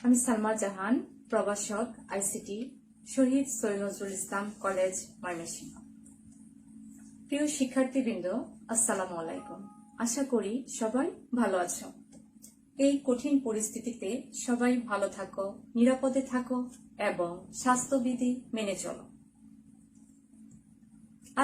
আমি সালমা জাহান, প্রভাষক, আইসিটি, শহীদ সৈয়দ নজরুল ইসলাম কলেজ, ময়মনসিংহ। প্রিয় শিক্ষার্থীবৃন্দ, আসসালামু আলাইকুম। আশা করি সবাই ভালো আছো। এই কঠিন পরিস্থিতিতে সবাই ভালো থাকো, নিরাপদে থাকো এবং স্বাস্থ্যবিধি মেনে চলো।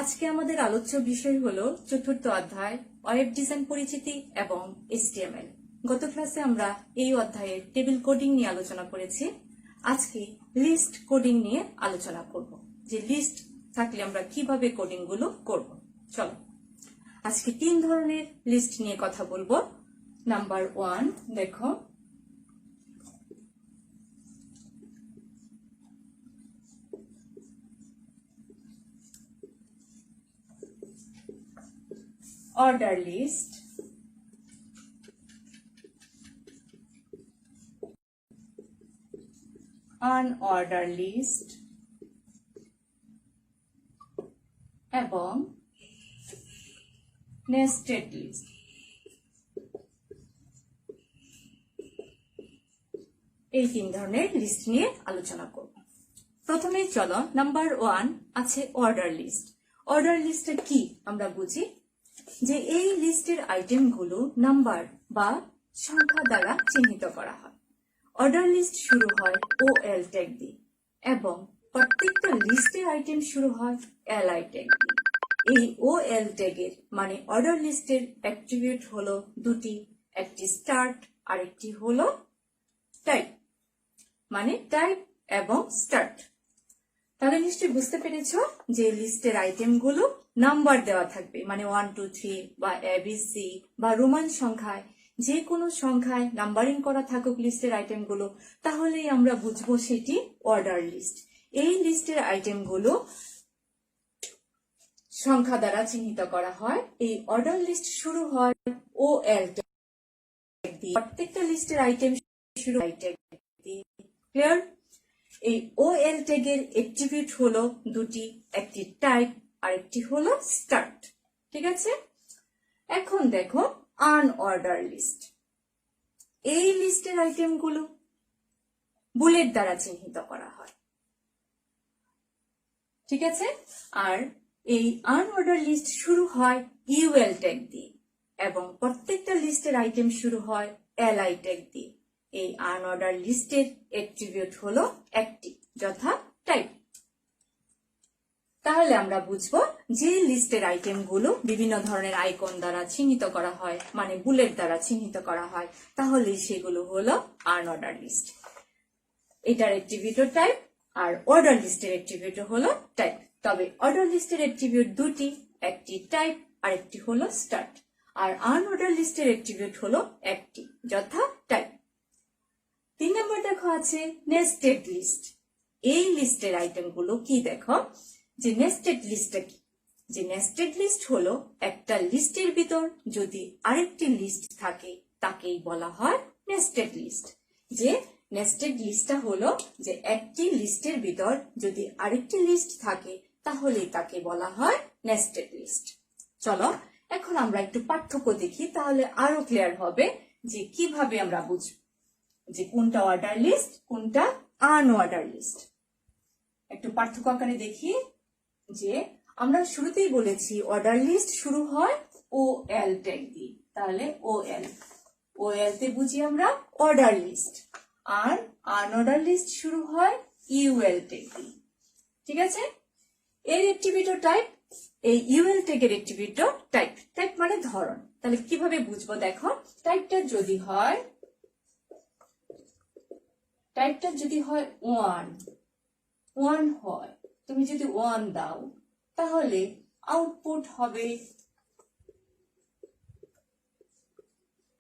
আজকে আমাদের আলোচ্য বিষয় হলো চতুর্থ অধ্যায় ওয়েব ডিজাইন পরিচিতি এবং HTML। গত ক্লাসে আমরা এই অধ্যায়ের টেবিল কোডিং নিয়ে আলোচনা করেছি। আজকে লিস্ট কোডিং নিয়ে আলোচনা করব, যে লিস্ট থাকলে আমরা কিভাবে কোডিং গুলো করব। চলো আজকে 3 ধরনের লিস্ট নিয়ে কথা বলবো। নাম্বার 1 দেখো, order list, unorder list এবং nested list। এই 3 ধরনের লিস্ট নিয়ে আলোচনা করব। প্রথমে চলো, নাম্বার 1 আছে অর্ডার লিস্ট। অর্ডার লিস্টে কি আমরা বুঝি, যে এই লিস্টের আইটেমগুলো নাম্বার বা সংখ্যা দ্বারা চিহ্নিত করা হয়। অর্ডার লিস্ট শুরু হয় OL ট্যাগ দিয়ে এবং প্রত্যেকটা লিস্টের আইটেম শুরু হয় LI ট্যাগ দিয়ে। এই OL ট্যাগের মানে অর্ডার লিস্টের অ্যাট্রিবিউট হলো দুটি, একটি স্টার্ট আর একটি হলো টাইপ, মানে টাইপ এবং স্টার্ট। তাহলে নিশ্চয়ই বুঝতে পেরেছ যে লিস্টের আইটেমগুলো নাম্বার দেওয়া থাকবে, মানে 1 2 3 বা ABC বা রোমান সংখ্যায়, যে কোনো সংখ্যায় নাম্বারিং করা থাকুক লিস্টের আইটেমগুলো, তাহলেই আমরা বুঝবো সেটি অর্ডার লিস্ট। এই লিস্টের আইটেমগুলো সংখ্যা দ্বারা চিহ্নিত করা হয়। এই অর্ডার লিস্ট শুরু হয় OL ট্যাগ দিয়ে, প্রত্যেকটা লিস্টের আইটেম শুরু হয় ট্যাগ দিয়ে। ক্লিয়ার? এই OL ট্যাগের অ্যাট্রিবিউট হলো দুটি, একটি টাইপ আর একটি হলো স্টার্ট। ঠিক আছে? এখন দেখো আনঅর্ডার লিস্ট। এই লিস্টের আইটেমগুলো বুলেট দ্বারা চিহ্নিত করা হয়। ঠিক আছে? আর এই আনঅর্ডার লিস্ট শুরু হয় UL ট্যাগ দিয়ে এবং প্রত্যেকটা লিস্টের আইটেম শুরু হয় LI ট্যাগ দিয়ে। এই আনঅর্ডার লিস্টের অ্যাট্রিবিউট হলো একটি, যথা টাইপ। তাহলে আমরা বুঝবো যে লিস্টের আইটেমগুলো বিভিন্ন ধরনের আইকন দ্বারা চিহ্নিত করা হয়, মানে বুলেট দ্বারা চিহ্নিত করা হয়, তাহলে সেগুলো হলো আনঅর্ডার লিস্ট। এটার অ্যাট্রিবিউট টাইপ আর অর্ডার লিস্টের অ্যাট্রিবিউট হলো টাইপ। তবে অর্ডার লিস্টের অ্যাট্রিবিউট দুটি, একটি টাইপ আর একটি হলো স্টার্ট। আর আনঅর্ডার লিস্টের অ্যাট্রিবিউট হলো একটি, যথা টাইপ। 3 নম্বর দেখো আছে নেস্টেড লিস্ট। এই লিস্টের আইটেমগুলো কি দেখো, যে নেস্টেড লিস্টটা কি? যে নেস্টেড লিস্ট হলো একটা লিস্টের ভিতর যদি আরেকটি লিস্ট থাকে তাকেই বলা হয় নেস্টেড লিস্ট। যে নেস্টেড লিস্টটা হলো যে একটি লিস্টের ভিতর যদি আরেকটি লিস্ট থাকে তাহলেই তাকে বলা হয় নেস্টেড লিস্ট। চলো এখন আমরা একটু পার্থক্য দেখি, তাহলে আরো ক্লিয়ার হবে যে কিভাবে আমরা বুঝব যে কোনটা অর্ডার লিস্ট কোনটা আনঅর্ডার লিস্ট। একটু পার্থক্য আকারে দেখি, যে আমরা শুরুতেই বলেছি অর্ডার লিস্ট শুরু হয় OL ট্যাগ দিয়ে, তাহলে OL তে বুঝি আমরা অর্ডার লিস্ট। আর আনঅর্ডার লিস্ট শুরু হয় UL ট্যাগ দিয়ে। ঠিক আছে? এর অ্যাট্রিবিউট টাইপ, এই UL ট্যাগের অ্যাট্রিবিউট টাইপ। টাইপ মানে ধরন। তাহলে কিভাবে বুঝবো দেখো, টাইপটা যদি হয় 1 হয়, তুমি যদি 1 দাও তাহলে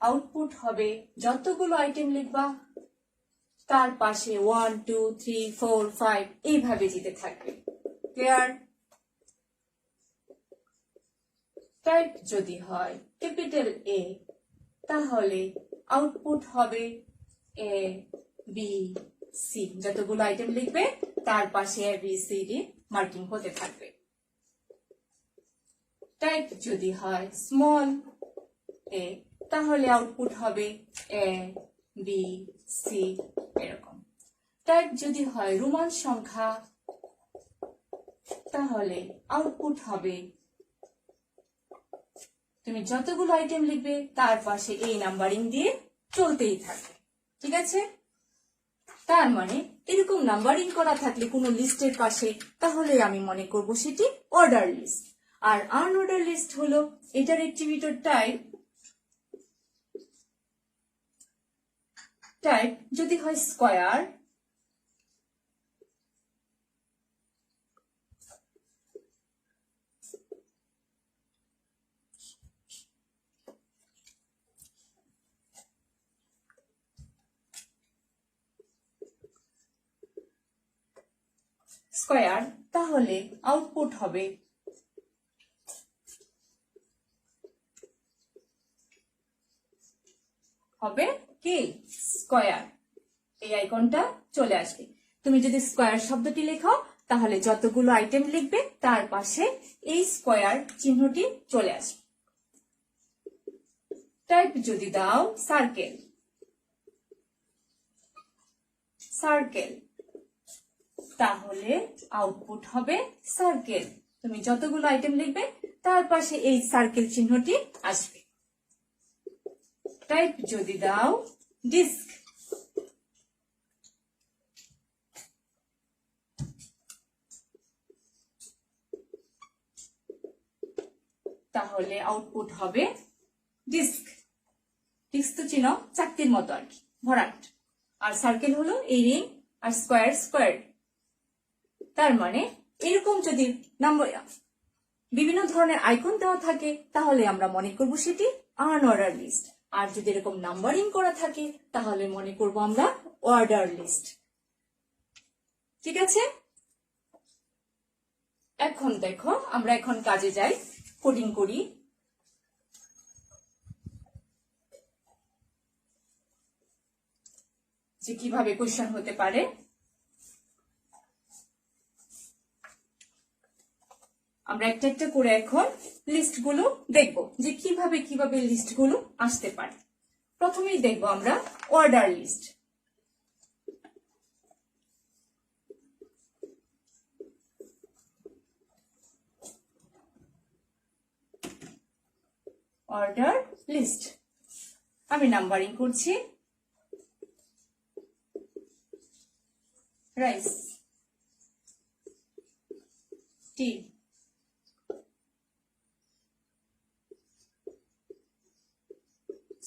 আউটপুট হবে যতগুলো আইটেম লিখবা তার পাশে 1 2 3 4 5 এইভাবে যেতে থাকবে। ক্লিয়ার? টাইপ যদি হয় ক্যাপিটাল A, তাহলে আউটপুট হবে A B C, যতগুলো আইটেম লিখবে তার পাশে A B C D marking হতে থাকবে। টাইপ যদি হয় স্মল a, তাহলে আউটপুট হবে A বি, সি, এরকম। টাইপ যদি হয় রোমান সংখ্যা, তাহলে আউটপুট হবে তুমি যতগুলো আইটেম লিখবে তার পাশে এই নাম্বারিং দিয়ে চলতেই থাকবে, ঠিক আছে? তার মানে এরকম নাম্বারিং করা থাকলে কোনো লিস্টের পাশে, তাহলে আমি মনে করব সেটি অর্ডার লিস্ট। আর আনঅর্ডার লিস্ট হলো এটার অ্যাট্রিবিউটের টাইপ যদি হয় স্কয়ার, তাহলে আউটপুট হবে কি স্কয়ার। এই আইকনটা চলে আসবে। তুমি যদি স্কয়ার শব্দটি লেখো তাহলে যতগুলো আইটেম লিখবে তার পাশে এই স্কয়ার চিহ্নটি চলে আসবে। টাইপ যদি দাও সার্কেল, তাহলে আউটপুট হবে সার্কেল। তুমি যতগুলো আইটেম লিখবে তার পাশে এই সার্কেল চিহ্নটি আসবে। টাইপ যদি দাও ডিস্ক, তাহলে আউটপুট হবে ডিস্ক। ডিস্ক তো চিনো, চাকতির মতো আর কি, ভরাট। আর সার্কেল হলো এই রিং, আর স্কয়ার। তার মানে এরকম যদি বিভিন্ন ধরনের আইকন দেওয়া থাকে তাহলে আমরা মনে করব সেটি আনঅর্ডার লিস্ট। আর যদি এরকম নাম্বারিং করা থাকে তাহলে মনে করব আমরা অর্ডার লিস্ট, ঠিক আছে? এখন দেখো, আমরা এখন কাজে যাই, কোডিং করি। যে কিভাবে কোশ্চেন হতে পারে। আমরা একটা একটা করে এখন লিস্টগুলো দেখব যে কিভাবে লিস্টগুলো আসতে পারে। প্রথমেই দেখব আমরা অর্ডার লিস্ট। অর্ডার লিস্ট আমি নাম্বারিং করছি। রাইস, টি,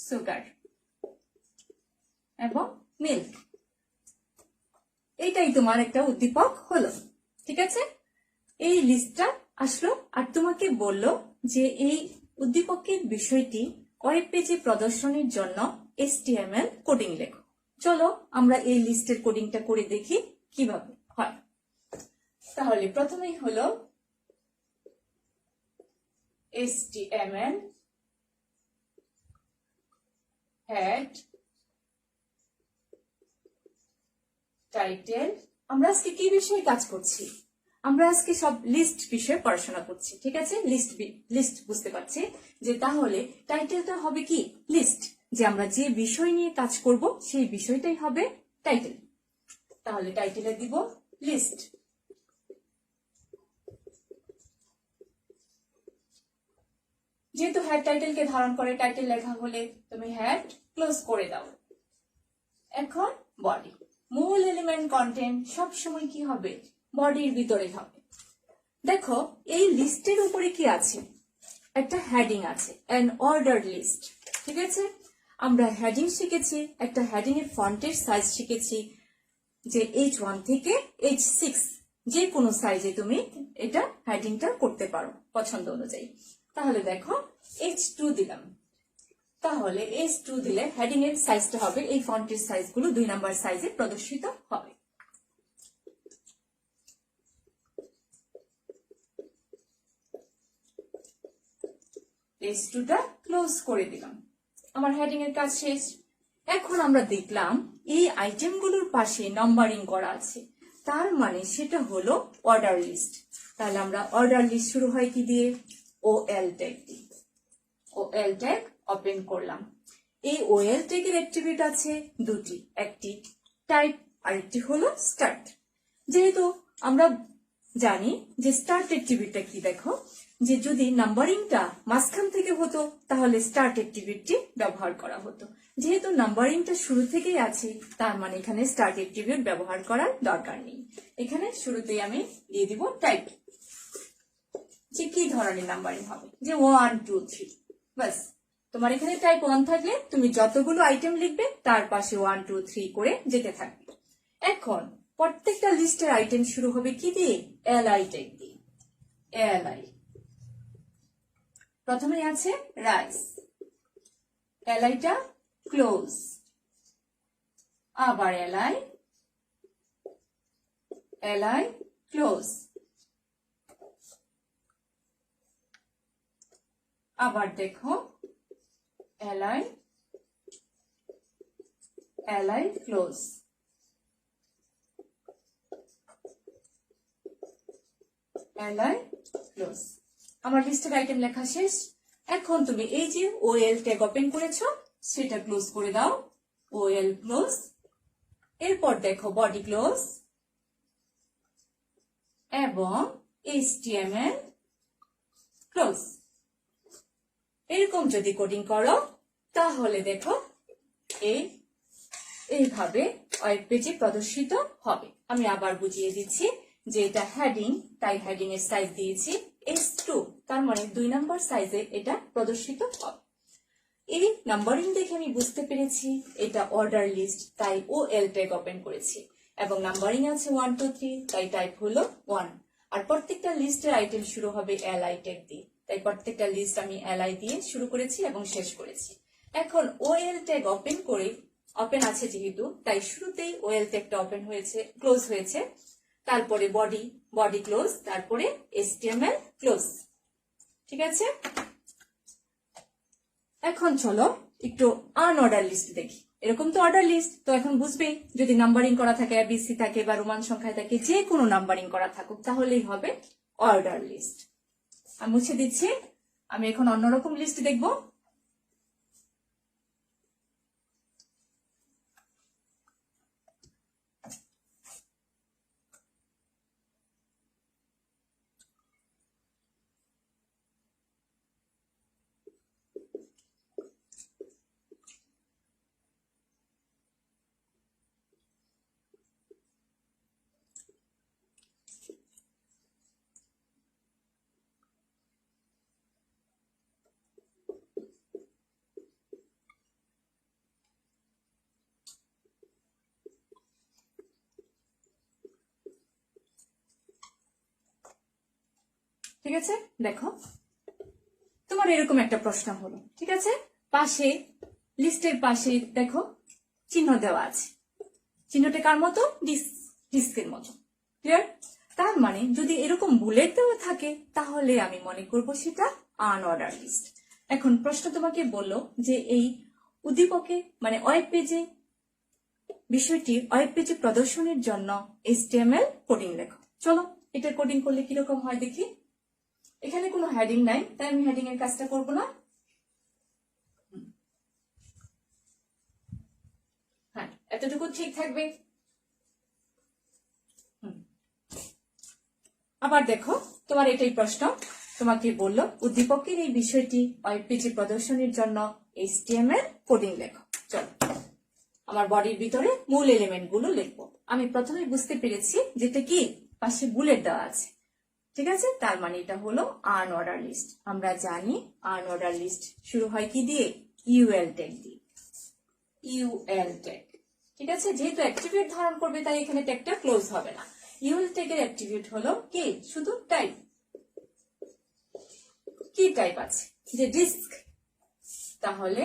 সুগার এবং মিল্ক। এইটাই তোমার একটা উদ্দীপক হলো, ঠিক আছে? এই লিস্টটা আসলো আর তোমাকে বললো যে এই উদ্দীপকের বিষয়টি ওয়েব পেজে প্রদর্শনের জন্য HTML কোডিং লেখো। চলো আমরা এই লিস্টের কোডিংটা করে দেখি কিভাবে হয়। তাহলে প্রথমেই হলো HTML হেড, টাইটেল। আমরা আজকে কি বিষয়ে কাজ করছি? আমরা আজকে সব লিস্ট বিষয়ে পড়াশোনা করছি, ঠিক আছে? লিস্ট বুঝতে পারছি যে তাহলে টাইটেলটা হবে কি লিস্ট, যে আমরা যে বিষয় নিয়ে কাজ করব সেই বিষয়টাই হবে টাইটেল। তাহলে টাইটেলে দিব লিস্ট। যেহেতু হেড টাইটেলকে ধারণ করে, টাইটেল লেখা হলে তুমি হেড ক্লোজ করে দাও। এখন বডি, মূল এলিমেন্ট কন্টেন্ট সবসময় কি হবে? বডির ভিতরে হবে। দেখো এই লিস্টের উপরে কি আছে? একটা হেডিং আছে, an order list, ঠিক আছে? আমরা হেডিং শিখেছি, একটা হেডিং এর ফন্টের সাইজ শিখেছি যে H1 থেকে H6 যে কোনো সাইজে তুমি এটা হেডিংটা করতে পারো পছন্দ অনুযায়ী। তাহলে দেখো H2 দিলাম, তাহলে H2 দিলে হেডিং এর সাইজটা হবে, এই ফন্টের সাইজগুলো 2 নাম্বার সাইজে প্রদর্শিত হবে। H2টা ক্লোজ করে দিলাম, আমার হেডিং এর কাজ শেষ। এখন আমরা দেখলাম এই আইটেমগুলোর পাশে নাম্বারিং করা আছে, তার মানে সেটা হলো অর্ডার লিস্ট। তাহলে আমরা অর্ডার লিস্ট শুরু হয় কি দিয়ে? OL ট্যাগ দিয়ে। OL ট্যাগ ওপেন করলাম। এই ওএল ট্যাগের অ্যাট্রিবিউট আছে দুটি, একটি টাইপ আর একটি হলো স্টার্ট। যেহেতু আমরা জানি যে স্টার্ট অ্যাট্রিবিউটটা কি, দেখো যে যদি নাম্বারিংটা মাঝখান থেকে হতো তাহলে স্টার্ট অ্যাট্রিবিউটটি ব্যবহার করা হতো। যেহেতু নাম্বারিংটা শুরু থেকেই আছে তার মানে এখানে স্টার্ট অ্যাট্রিবিউট ব্যবহার করার দরকার নেই। এখানে শুরুতেই আমি দিয়ে দিব টাইপ, যে কি ধরনের নাম্বারিং হবে, যে 1 2 3, বাস। তোমার এখানে টাইপ 1 থাকলে তুমি যতগুলো আইটেম লিখবে তার পাশে 1 2 3 করে যেতে থাকবে। এখন প্রত্যেকটা লিস্টের আইটেম শুরু হবে কি দিয়ে? এলআই ট্যাগ দিয়ে। এলআই প্রথমে আছে রাইস, এলআইটা ক্লোজ, আবার এলআই, এলআই ক্লোজ, আবার দেখো LI, LI close, LI close. আমার লিস্টের আইটেম লেখা শেষ। এখন তুমি এই যে ওএল ট্যাগ ওপেন করেছো সেটা ক্লোজ করে দাও, ওএল ক্লোজ। এরপর দেখো বডি ক্লোজ এবং এইচটিএমএল ক্লোজ। এরকম যদি কোডিং করো তাহলে দেখো এইভাবে ওয়েব পেজে প্রদর্শিত হবে। আমি আবার বুঝিয়ে দিচ্ছি যে এটা হেডিং, তাই হেডিং এর সাইজ দিয়েছি S2, তার মানে 2 নম্বর সাইজে এটা প্রদর্শিত হবে। এই নাম্বারিং দেখে আমি বুঝতে পেরেছি এটা অর্ডার লিস্ট, তাই ওএল ট্যাগ ওপেন করেছি এবং নাম্বারিং আছে 1 2 3, তাই টাইপ হলো 1। আর প্রত্যেকটা লিস্টের আইটেম শুরু হবে এলআই ট্যাগ দিয়ে, তাই প্রত্যেকটা লিস্ট আমি এলআই দিয়ে শুরু করেছি এবং শেষ করেছি। এখন ওএল ট্যাগ ওপেন করে, ওপেন আছে যেহেতু তাই শুরুতেই ওএল ট্যাগটা ওপেন হয়েছে, ক্লোজ হয়েছে, তারপরে বডি, বডি ক্লোজ, তারপরে এইচটিএমএল ক্লোজ। ঠিক আছে, এখন চলো একটু আনঅর্ডার লিস্ট দেখি। এরকম তো অর্ডার লিস্ট, তো এখন বুঝবে যদি নাম্বারিং করা থাকে, এবিসি থাকে বা রোমান সংখ্যায় থাকে, যে কোনো নাম্বারিং করা থাকুক তাহলেই হবে অর্ডার লিস্ট। আমি মুছে দিচ্ছি, আমি এখন অন্যরকম লিস্ট দেখবো। ঠিক আছে, দেখো তোমার এরকম একটা প্রশ্ন হলো, ঠিক আছে, পাশে লিস্টের পাশে দেখো চিহ্ন দেওয়া আছে, চিহ্নটা কার মতো? ডিস্কের মতো। ক্লিয়ার? তার মানে যদি এরকম বুলেট দেওয়া থাকে তাহলে আমি মনে করব সেটা আনঅর্ডার লিস্ট। এখন প্রশ্ন তোমাকে বললো যে এই উদ্দীপকে মানে ওয়েব পেজে বিষয়টি ওয়েব পেজে প্রদর্শনের জন্য এইচটিএমএল কোডিং লেখো। চলো এটা কোডিং করলে কিরকম হয় দেখি। এখানে কোনো হেডিং নাই তাই আমি হেডিং এর কাজটা করব না। হ্যাঁ, এতটুকু ঠিক থাকবে। আবার দেখো তোমার এটাই প্রশ্ন, তোমাকে বললো উদ্দীপকের এই বিষয়টি ওয়েব পেজে প্রদর্শনের জন্য এইচটিএমএল কোডিং লেখো। চলো আমার বডির ভিতরে মূল এলিমেন্ট গুলো লিখবো। আমি প্রথমে বুঝতে পেরেছি যেটা কি পাশে বুলেট দেওয়া আছে, ঠিক আছে, তার মানে এটা হলো আনঅর্ডার লিস্ট। আমরা জানি আনঅর্ডার লিস্ট শুরু হয় কি দিয়ে? ইউএল ট্যাগ দিয়ে, ইউএল ট্যাগ। ঠিক আছে, যেহেতু অ্যাট্রিবিউট ধারণ করবে তাই এখানে ট্যাগটা ক্লোজ হবে না। ইউএল ট্যাগের অ্যাট্রিবিউট হলো কি? শুধু টাইপ। কি টাইপ আছে? যে ডিস্ক, তাহলে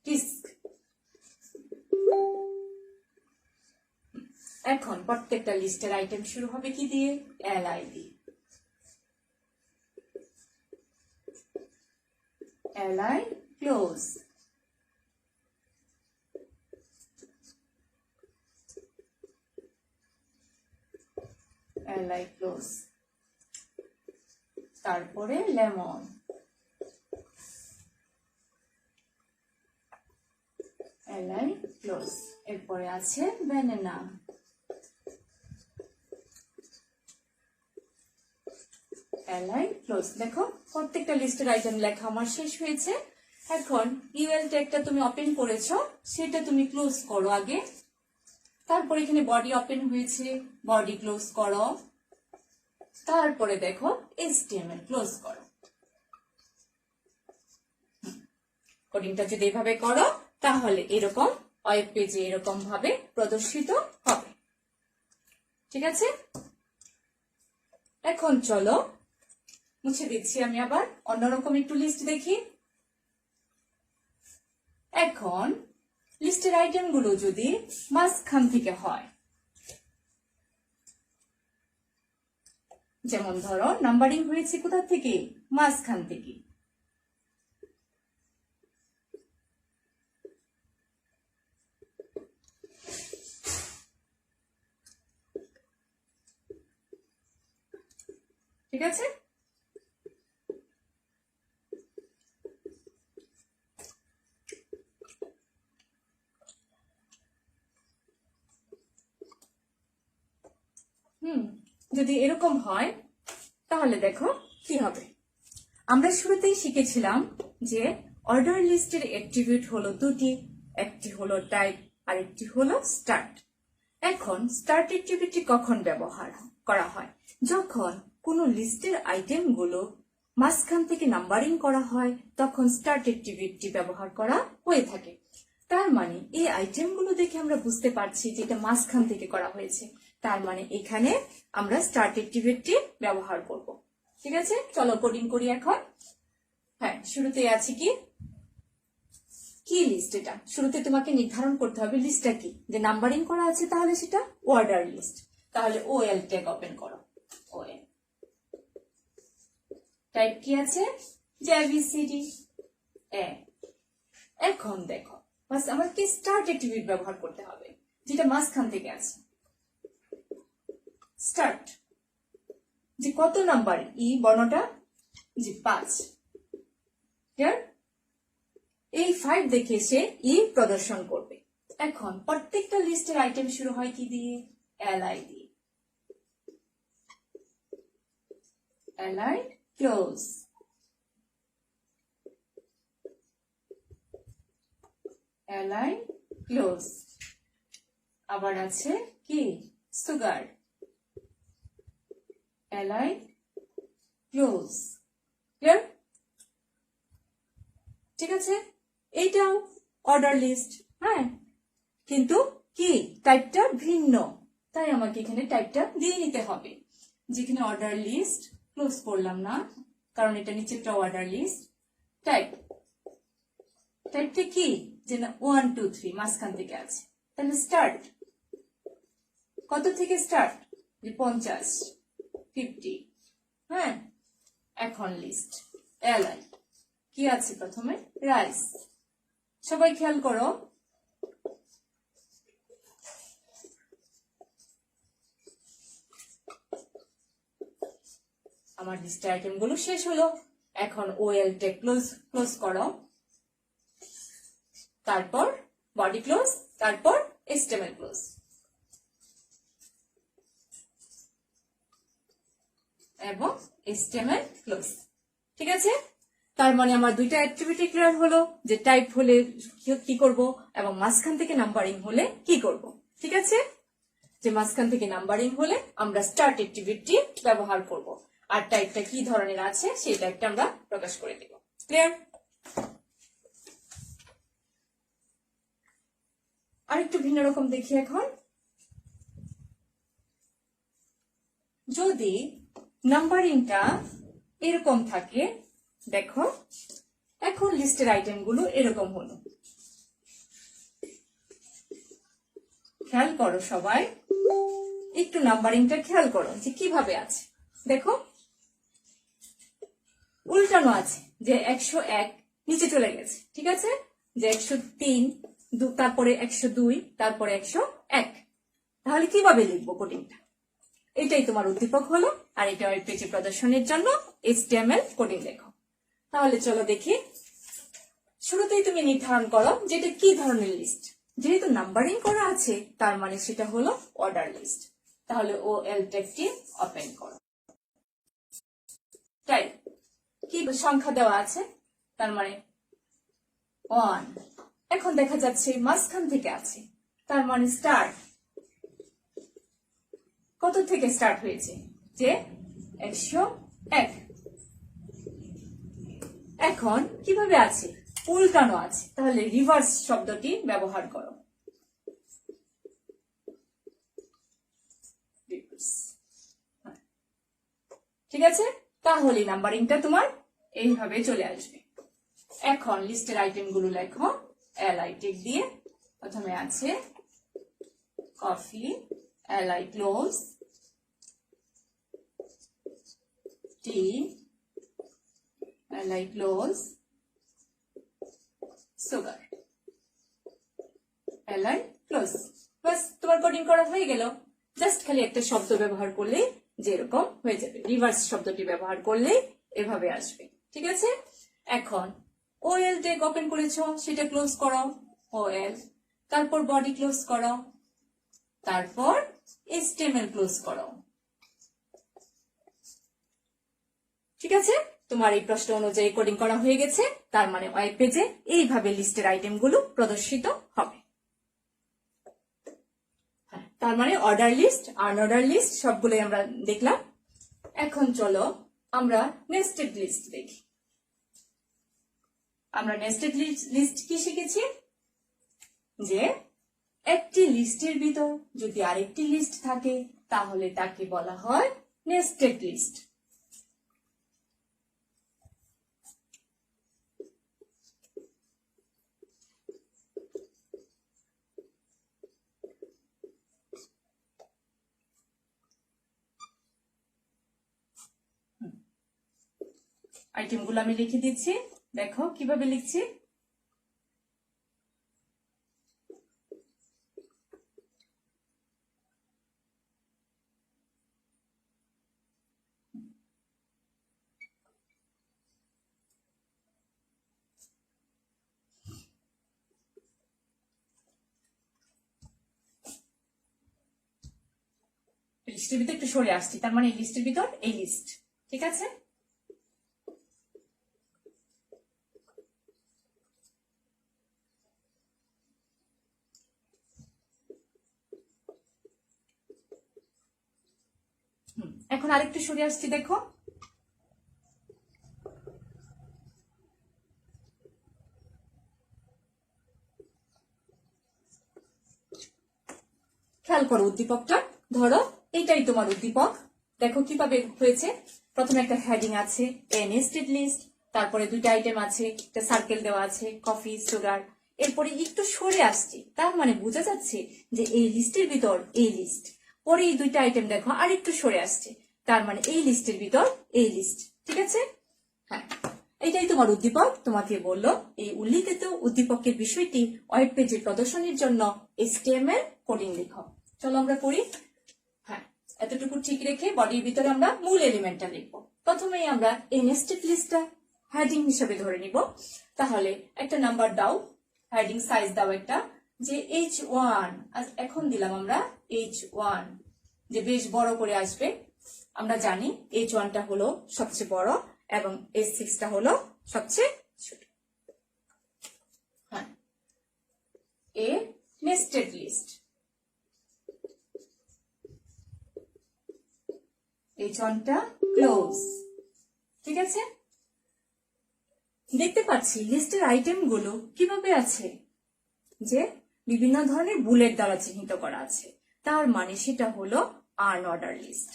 ডিস্ক। এখন প্রত্যেকটা লিস্টের আইটেম শুরু হবে কি দিয়ে? এলআই দিয়ে, এলআই ক্লোজ, এলআই ক্লোজ, তারপরে লেমন, এলআই ক্লোজ। এরপরে আছে ব্যানানা, এলআই ক্লোজ। দেখো প্রত্যেকটা লিস্টের আইটেম লেখা আমার শেষ হয়েছে। এখন ইউএল ট্যাগটা তুমি ওপেন করেছো, সেটা তুমি ক্লোজ করো আগে। তারপর এখানে বডি ওপেন হয়েছে, বডি ক্লোজ করো। তারপরে দেখো এইচটিএমএল ক্লোজ করো। কোডিংটা যদি এভাবে করো তাহলে এরকম ওয়েব পেজে এরকম ভাবে প্রদর্শিত হবে। ঠিক আছে, এখন চলো মুছে দিচ্ছি আমি আবার অন্যরকম একটু লিস্ট দেখি। এখন লিস্টের আইটেম গুলো যদি মাঝখান থেকে হয়, যেমন ধরো নাম্বারিং হয়েছে কোথা থেকে, মাঝখান থেকে। ঠিক আছে, যদি এরকম হয় তাহলে দেখো কি হবে। আমরা শুরুতেই শিখেছিলাম যে অর্ডার লিস্টের অ্যাট্রিবিউট হলো দুটি, একটি হলো টাইপ আর একটি হলো স্টার্ট। এখন স্টার্ট অ্যাট্রিবিউটটি কখন ব্যবহার করা হয়? যখন কোনো লিস্টের আইটেম গুলো মাঝখান থেকে নাম্বারিং করা হয় তখন স্টার্ট অ্যাট্রিবিউটটি ব্যবহার করা হয়ে থাকে। তার মানে এই আইটেমগুলো দেখে আমরা বুঝতে পারছি যে এটা মাঝখান থেকে করা হয়েছে, তার মানে এখানে আমরা স্টার্ট অ্যাট্রিবিউটটি ব্যবহার করব। ঠিক আছে, চলো কোডিং করি এখন। হ্যাঁ, শুরুতে আছে কি লিস্ট। এটা শুরুতে তোমাকে নির্ধারণ করতে হবে লিস্টটা কি। যে নাম্বারিং করা আছে তাহলে সেটা অর্ডার লিস্ট। তাহলে ওএল ট্যাগ ওপেন করো, ওএল। টাইপ কি আছে, যে এবিসিডি এ। এখন দেখো বাস আমাকে স্টার্ট অ্যাট্রিবিউট ব্যবহার করতে হবে, যেটা মাঝখান থেকে আছে। স্টার্ট, যে কত নাম্বার, ই বর্ণটা যে 5, এই 5 দেখে সে ই প্রদর্শন করবে। এখন প্রত্যেকটা লিস্টের আইটেম শুরু হয় কি দিয়ে, এলআই দিয়ে। LI close, LI close. আবার আছে কি, সুগার, এলআই ক্লোজ। ক্লিয়ার? ঠিক আছে, এইটাও অর্ডার লিস্ট। হ্যাঁ, কিন্তু কি টাইপটা ভিন্ন, তাই আমাকে এখানে টাইপটা দিয়ে নিতে হবে। যেখানে অর্ডার লিস্ট ক্লোজ করলাম না, কারণ এটা নিচেরটা অর্ডার লিস্ট। টাইপ, টাইপটা কি, যে না 1 2 3 মাঝখান থেকে আছে। তাহলে স্টার্ট, কত থেকে স্টার্ট, যে 50 50। হ্যাঁ, এখন লিস্ট এলআই কি আছে প্রথমে, রাইস। সবাই খেয়াল করো, আমার লিস্টের আইটেম গুলো শেষ হলো। এখন ওএল ট্যাগ ক্লোজ করো, তারপর বডি ক্লোজ, তারপর এইচটিএমএল ক্লোজ। এবং এইচটিএমএল ক্লোজ। ঠিক আছে, তার মানে আমার দুইটা অ্যাট্রিবিউট ক্লিয়ার হলো, যে টাইপ হলে কি করব এবং মাঝখান থেকে নাম্বারিং হলে কি করব। ঠিক আছে, যে মাঝখান থেকে নাম্বারিং হলে আমরা স্টার্ট অ্যাট্রিবিউটটি ব্যবহার করব, আর টাইপটা কি ধরনের আছে সেই টাইপটা আমরা প্রকাশ করে দেব। ক্লিয়ার? আরেকটু ভিন্ন রকম দেখি এখন। যদি নাম্বারিংটা এরকম থাকে, দেখো এখন লিস্টের আইটেম গুলো এরকম হলো। খেয়াল করো সবাই, একটু নাম্বারিংটা খেয়াল করো যে কিভাবে আছে। দেখো উল্টানো আছে, যে 101 নিচে চলে গেছে। ঠিক আছে, যে 103, তারপরে 102, তারপরে 101। তাহলে কিভাবে লিখবো কোডিংটা? এটাই তোমার উদ্দীপক হলো, আর এটা ওয়েব পেজে প্রদর্শনের জন্য এইচটিএমএল কোডিং লেখো। তাহলে চলো দেখি, শুরুতেই তুমি নির্ধারণ করো যে এটা কি ধরনের লিস্ট। যেহেতু নাম্বারিং করা আছে তার মানে সেটা হলো অর্ডার লিস্ট। তাহলে OL ট্যাগটি ওপেন করো। তাই কি সংখ্যা দেওয়া আছে, তার মানে 1। এখন দেখা যাচ্ছে মাঝখান থেকে আছে, তার মানে স্টার্ট। কত থেকে স্টার্ট হয়েছে, যে 101। এখন কিভাবে আছে, উল্টানো আছে, তাহলে রিভার্স শব্দটি ব্যবহার করো। ঠিক আছে, তাহলে নাম্বারিংটা তোমার এইভাবে চলে আসবে। এখন লিস্টের আইটেম গুলো লেখো LI টেক দিয়ে। প্রথমে আছে coffee, LI close, tea, LI close, sugar, LI close. বাস, তোমার কোডিং করা হয়ে গেল। জাস্ট খালি একটা শব্দ ব্যবহার করলে যেরকম হয়ে যাবে, রিভার্স শব্দটি ব্যবহার করলে এভাবে আসবে। ঠিক আছে, এখন OL ট্যাগ ওপেন করেছো, সেটা ক্লোজ করো OL, তারপর বডি ক্লোজ করো, তারপর HTML ক্লোজ করো। ঠিক আছে, তোমার এই প্রশ্ন অনুযায়ী কোডিং করা হয়ে গেছে। তার মানে ওয়েব পেজে এইভাবে লিস্টের আইটেম গুলো প্রদর্শিত হবে। তার মানে অর্ডার লিস্ট, আনঅর্ডার লিস্ট সবগুলোই আমরা দেখলাম। এখন চলো আমরা নেস্টেড লিস্ট দেখি। আমরা নেস্টেড লিস্ট কি শিখেছি, যে একটি লিস্টের ভিতর যদি আরেকটি লিস্ট থাকে তাহলে তাকে বলা হয় নেস্টেড লিস্ট। আইটেমগুলো আমি লিখে দিচ্ছি, দেখো কিভাবে লিখছি। লিস্টের ভিতর একটু সরে আসছি, তার মানে এই লিস্টের ভিতর এই লিস্ট। ঠিক আছে, এখন আরেকটু সরে আসছি, দেখো খেয়াল করো উদ্দীপকটা। ধরো এইটাই তোমার উদ্দীপক, দেখো কিভাবে হয়েছে। প্রথমে একটা হেডিং আছে এ নেস্টেড লিস্ট, তারপরে দুইটা আইটেম আছে, একটা সার্কেল দেওয়া আছে কফি, সুগার। এরপরে একটু সরে আসছে, তার মানে বোঝা যাচ্ছে যে এই লিস্টের ভিতর এই লিস্ট। পরে এই দুইটা আইটেম দেখো আর একটু সরে আসছে, তার মানে এই লিস্টের ভিতর এই লিস্ট। ঠিক আছে, হ্যাঁ, এটাই তোমার উদ্দীপক। তোমাকে বললো এই উল্লিখিত উদ্দীপকের বিষয়টি ওয়েব পেজে প্রদর্শনের জন্য HTML কোডিং লেখো। চলো আমরা করি। হ্যাঁ, এতটুকু ঠিক রেখে বডির ভিতরে আমরা মূল এলিমেন্টটা লিখবো। প্রথমেই আমরা এই নেস্টেড লিস্টটা হেডিং হিসেবে ধরে নিব। তাহলে একটা নাম্বার দাও, হেডিং সাইজ দাও একটা, যে H1। এখন দিলাম আমরা H1, যে বেশ বড় করে আসবে। আমরা জানি H1টা হলো সবচেয়ে বড় এবং H6টা হলো সবচেয়ে ছোট। হ্যাঁ, এ নেস্টেড লিস্ট, H1টা ক্লোজ। ঠিক আছে, দেখতে পাচ্ছি লিস্টের আইটেম গুলো কিভাবে আছে, যে বিভিন্ন ধরনের বুলেট দ্বারা চিহ্নিত করা আছে, তার মানে সেটা হলো আনঅর্ডার লিস্ট।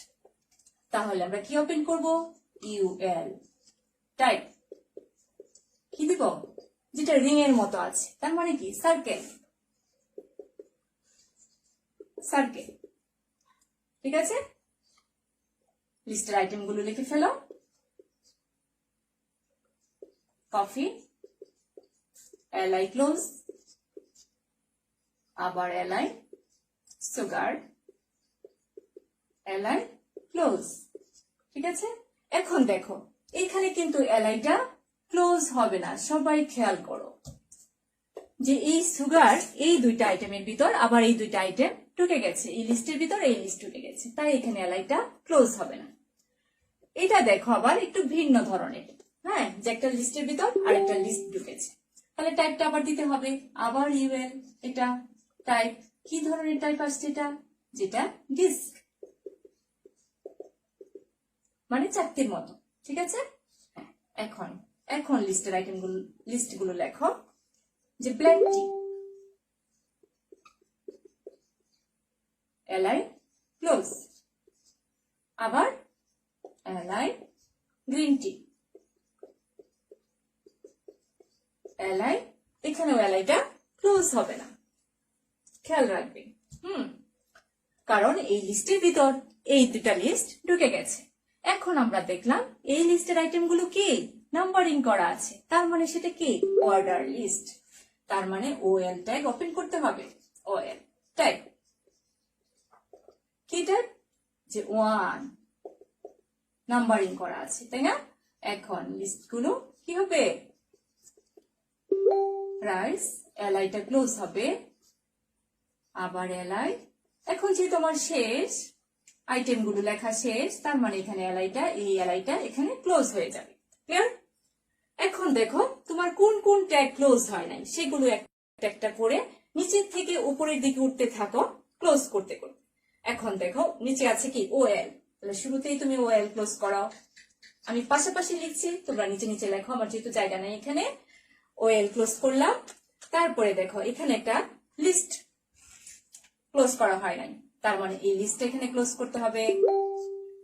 তাহলে আমরা কি ওপেন করব, UL টাইপ কি দিব, যেটা রিং এর মতো আছে, তার মানে কি সার্কেল, সার্কেল। ঠিক আছে, লিস্টের আইটেম গুলো লিখে ফেলো। কফি, LI ক্লোজ, আবার LI, সুগার, LI ক্লোজ। ঠিক আছে, এখন দেখো এখানে কিন্তু LIটা ক্লোজ হবে না, সবাই খেয়াল করো। যে এই সুগার এই দুইটা আইটেমের ভিতর আবার এই দুইটা আইটেম ঢুকে গেছে, এই লিস্টের ভিতর এই লিস্ট ঢুকে গেছে, তাই এখানে এলআইটা ক্লোজ হবে না। এটা দেখো আবার একটু ভিন্ন ধরনের, হ্যাঁ, যে একটা লিস্টের ভিতর আর একটা লিস্ট ঢুকেছে, তাহলে টাইপটা আবার দিতে হবে, আবার ইউএল। এটা টাইপ, কি ধরনের টাইপ আসছে এটা, যেটা ডিস্ক, মানে চাকতির মতো, ঠিক আছে। এখন এখন লিস্টের আইটেমগুলো, লিস্টগুলো লেখো, যে ব্ল্যাক টি, এলআই ক্লোজ, আবার এলআই গ্রিন টি, এলআই, এখানেও এলআইটা ক্লোজ হবে না, খেয়াল রাখবে। কারণ এই লিস্টের ভিতর এই দুটা লিস্ট ঢুকে গেছে। এখন আমরা দেখলাম এই লিস্টের আইটেমগুলো কি নাম্বারিং করা আছে, তার মানে সেটা কি অর্ডার লিস্ট। তার মানে ওএল ট্যাগ ওপেন করতে হবে, ওএল ট্যাগ কি ট্যাগ, যে 1 নাম্বারিং করা আছে, তাই না। এখন লিস্টগুলো কি হবে, রাইস, এলআইটা ক্লোজ হবে, আবার এলআই। এখন যে তোমার শেষ আইটেমগুলো লেখা শেষ, তার মানে এখানে এলআইটা, এই এলআইটা এখানে ক্লোজ হয়ে যাবে, ক্লিয়ার। এখন দেখো তোমার কোন কোন ট্যাগ ক্লোজ হয় নাই, সেগুলো একটা একটা করে নিচের থেকে উপরের দিকে উঠতে থাকো ক্লোজ করতে করতে। এখন দেখো নিচে আছে কি ওএল, তাহলে শুরুতেই তুমি ওএল ক্লোজ করাও। আমি পাশাপাশি লিখছি, তোমরা নিচে নিচে লেখো, আমার যেহেতু জায়গা নেই এখানে। ওএল ক্লোজ করলাম, তারপরে দেখো এখানে একটা লিস্ট ক্লোজ করা হয় নাই, তার মানে এই লিস্ট এখানে ক্লোজ করতে হবে।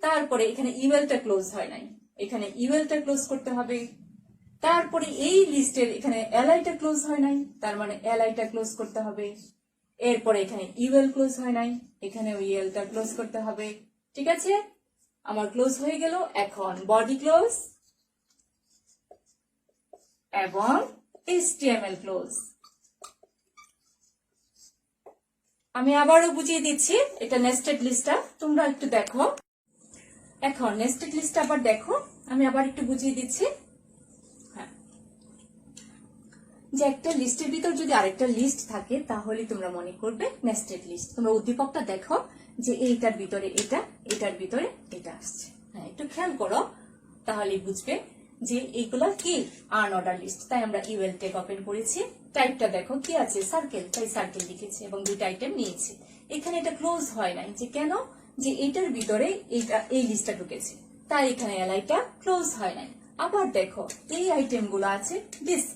তারপরে এখানে ইউএলটা ক্লোজ হয় নাই, এখানে ইউএলটা ক্লোজ করতে হবে। তারপরে এই লিস্টের এখানে এলআইটা ক্লোজ হয় নাই, তার মানে এলআইটা ক্লোজ করতে হবে। এরপরে এখানে ইউএল ক্লোজ হয় নাই, এখানে ইউএলটা ক্লোজ করতে হবে, ঠিক আছে। আমার ক্লোজ হয়ে গেল। এখন বডি ক্লোজ এবং HTML ক্লোজ। আমি আবারও বুঝিয়ে দিচ্ছি, এটা নেস্টেড লিস্টটা তোমরা একটু দেখো। এখন নেস্টেড লিস্ট আবার দেখো, আমি আবার একটু বুঝিয়ে দিচ্ছি। হ্যাঁ, যে একটা লিস্টের ভিতর যদি আরেকটা লিস্ট থাকে তাহলে তোমরা মনে করবে নেস্টেড লিস্ট। তোমরা উদ্দীপকটা দেখো, যে এইটার ভিতরে এটা, এটার ভিতরে এটা আসছে। হ্যাঁ, একটু খেয়াল করো, তাহলে বুঝবে যে এইগুলো কি আনঅর্ডার লিস্ট। তাই আমরা ইউএল ট্যাগ ওপেন করেছি। টাইপটা দেখো কি আছে, সার্কেল, তাই সার্কেল লিখেছি এবং দুইটা আইটেম নিয়েছি। এখানে এটা ক্লোজ হয় নাই, যে কেন, যে এটার ভিতরে এইটা, এই লিস্টটা ঢুকেছে, তাই এখানে এলআইটা ক্লোজ হয় নাই। আবার দেখো এই আইটেম গুলো আছে ডিস্ক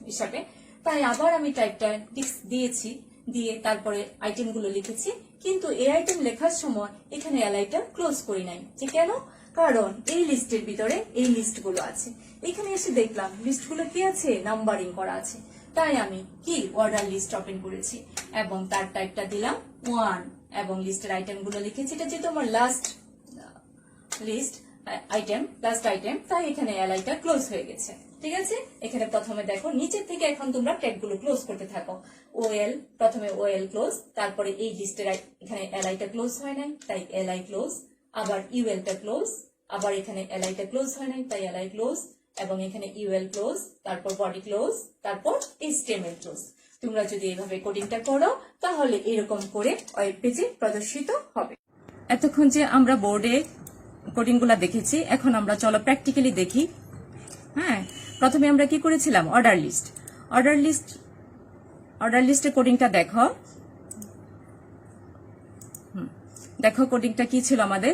হিসাবে, তাই আবার আমি টাইপটা ডিস্ক দিয়েছি, দিয়ে তারপরে আইটেম গুলো লিখেছি। কিন্তু এই আইটেম লেখার সময় এখানে এলআইটা ক্লোজ করি নাই, যে কেন, কারণ এই লিস্টের ভিতরে এই লিস্ট গুলো আছে। এখানে এসে দেখলাম লিস্ট গুলো কি আছে, নাম্বারিং করা আছে, তাই আমি কি অর্ডার লিস্ট ওপেন করেছি এবং তার টাইপটা দিলাম 1 এবং লিস্টের আইটেম গুলো লিখেছি। এটা যেহেতু আমার last list item, last item, তাই এখানে এলআইটা ক্লোজ হয়ে গেছে, ঠিক আছে। এখানে প্রথমে দেখো নিচের থেকে এখন তোমরা ট্যাগ গুলো ক্লোজ করতে থাকো। ওএল, প্রথমে ওএল ক্লোজ, তারপরে এই লিস্টের এখানে এলআইটা ক্লোজ হয় নাই, তাই এলআই ক্লোজ, আবার ইউএলটা ক্লোজ, আবার এখানে এলআইটা ক্লোজ হয় নাই, তাই এলআই ক্লোজ, এবং এখানে ইউএল ক্লোজ, তারপর বডি ক্লোজ, তারপর HTML ক্লোজ। তোমরা যদি এইভাবে কোডিংটা করো তাহলে এরকম করে ওয়েব পেজে প্রদর্শিত হবে। এতক্ষণ যে আমরা বোর্ডে কোডিং গুলা দেখেছি, এখন আমরা চলো প্র্যাকটিক্যালি দেখি। হ্যাঁ, প্রথমে আমরা কি করেছিলাম, অর্ডার লিস্ট। অর্ডার লিস্টে কোডিংটা দেখো। দেখো কোডিংটা কি ছিল আমাদের,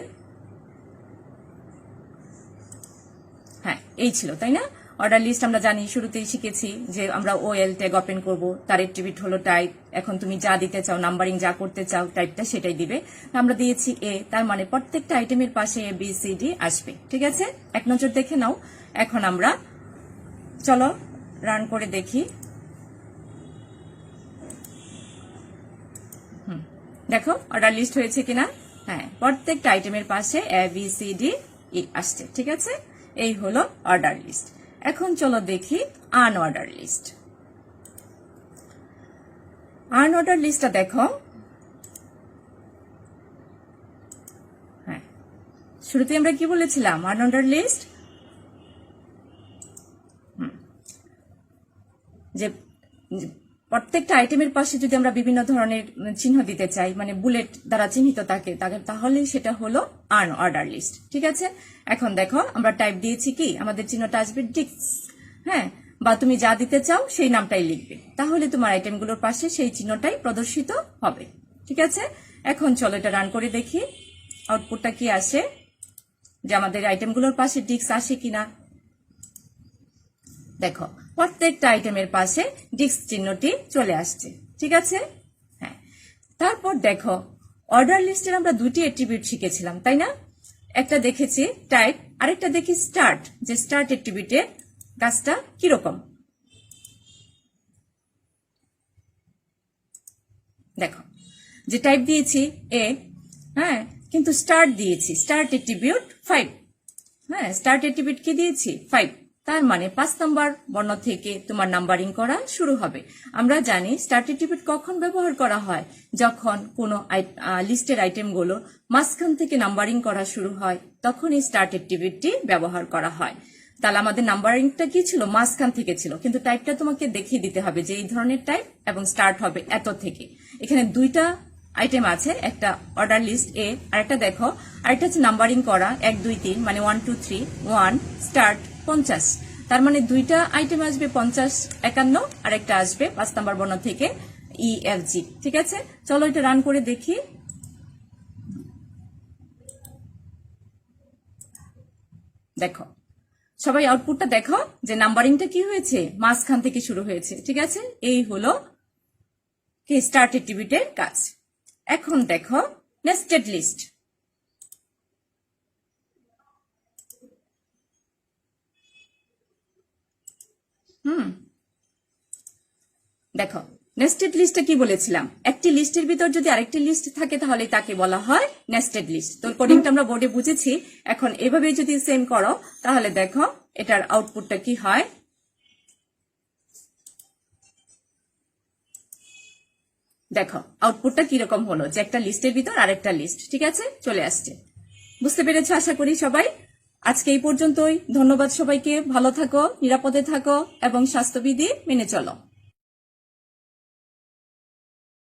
হ্যাঁ এই ছিল, তাই না। অর্ডার লিস্ট আমরা জানি, শুরুতেই শিখেছি যে আমরা ওএল ট্যাগ ওপেন করব, তার অ্যাট্রিবিউট হলো টাইপ। এখন তুমি যা দিতে চাও, নাম্বারিং যা করতে চাও, টাইপটা সেটাই দিবে। আমরা দিয়েছি এ, তার মানে প্রত্যেকটা আইটেমের পাশে ABCD আসবে, ঠিক আছে। এক নজর দেখে নাও। এখন আমরা চলো রান করে দেখি। দেখো অর্ডার লিস্ট হয়েছে কিনা। হ্যাঁ, প্রত্যেকটা আইটেমের পাশে ABCD আসছে, ঠিক আছে। এই হলো অর্ডার লিস্ট। এখন চলো দেখি আনঅর্ডার লিস্ট। আনঅর্ডার লিস্টটা দেখো। হ্যাঁ, শুরুতে আমরা কি বলেছিলাম, আনঅর্ডার লিস্ট যে প্রত্যেকটা আইটেমের পাশে যদি আমরা বিভিন্ন ধরনের চিহ্ন দিতে চাই, মানে বুলেট দ্বারা চিহ্নিত থাকে, তাহলে সেটা হলো আর্ন অর্ডার লিস্ট। ঠিক আছে, এখন দেখো আমরা টাইপ দিয়েছি কি, আমাদের চিহ্নটা আসবে ডিস্ক। হ্যাঁ, বা তুমি যা দিতে চাও সেই নামটাই লিখবে, তাহলে তোমার আইটেমগুলোর পাশে সেই চিহ্নটাই প্রদর্শিত হবে। ঠিক আছে, এখন চলো এটা রান করে দেখি আউটপুটটা কি আসে, যে আমাদের আইটেমগুলোর পাশে ডিস্ক আসে কিনা। দেখো প্রত্যেকটা আইটেমের পাশে ডিস্ক চিহ্নটি চলে আসছে। ঠিক আছে, হ্যাঁ। তারপর দেখো অর্ডার লিস্টের আমরা দুটি অ্যাট্রিবিউট শিখেছিলাম, তাই না? একটা দেখেছি টাইপ, আরেকটা দেখি স্টার্ট, যে স্টার্ট অ্যাট্রিবিউটের কাজটা কিরকম। দেখো যে টাইপ দিয়েছি এ, হ্যাঁ, কিন্তু স্টার্ট দিয়েছি, স্টার্ট অ্যাট্রিবিউট 5। হ্যাঁ, স্টার্ট অ্যাট্রিবিউট কি দিয়েছি 5, তার মানে 5 নম্বর বর্ণ থেকে তোমার নাম্বারিং করা শুরু হবে। আমরা জানি স্টার্ট অ্যাট্রিবিউট কখন ব্যবহার করা হয়, যখন কোনো লিস্টের আইটেমগুলো মাঝখান থেকে নাম্বারিং করা শুরু হয়, তখন এই স্টার্ট অ্যাট্রিবিউটটি ব্যবহার করা হয়। তাহলে আমাদের নাম্বারিংটা কি ছিল, মাঝখান থেকে ছিল, কিন্তু টাইপটা তোমাকে দেখিয়ে দিতে হবে যে এই ধরনের টাইপ এবং স্টার্ট হবে এত থেকে। এখানে দুইটা আইটেম আছে, একটা অর্ডার লিস্ট এ, আরেকটা দেখো আরেকটা হচ্ছে নাম্বারিং করা 1 2 3, মানে 1 2 3 1 স্টার্ট 50। তার মানে দুইটা আইটেম আসবে 50 51, আর একটা আসবে 5 নম্বর বর্ণ থেকে EFG। ঠিক আছে, চলো এটা রান করে দেখি। দেখো সবাই আউটপুটটা দেখো, যে নাম্বারিংটা কি হয়েছে, মাঝখান থেকে শুরু হয়েছে। ঠিক আছে, এই হলো কি স্টার্ট অ্যাট্রিবিউটের কাজ। এখন দেখো নেস্টেড লিস্ট। দেখো নেস্টেড লিস্টে কি বলেছিলাম, একটি লিস্টের ভিতর যদি আরেকটি লিস্ট থাকে তাহলে তাকে বলা হয় নেস্টেড লিস্ট। তো কোডিংটা আমরা বোর্ডে বুঝেছি, এখন এভাবে যদি সেম করো তাহলে দেখো এটার আউটপুটটা কি হয়। দেখো আউটপুটটা কিরকম হলো, যে একটা লিস্টের ভিতর আরেকটা লিস্ট ঠিক আছে চলে আসছে। বুঝতে পেরেছো আশা করি সবাই। আজকে এই পর্যন্তই, ধন্যবাদ সবাইকে, ভালো থাকো, নিরাপদে থাকো এবং স্বাস্থ্যবিধি মেনে চলো।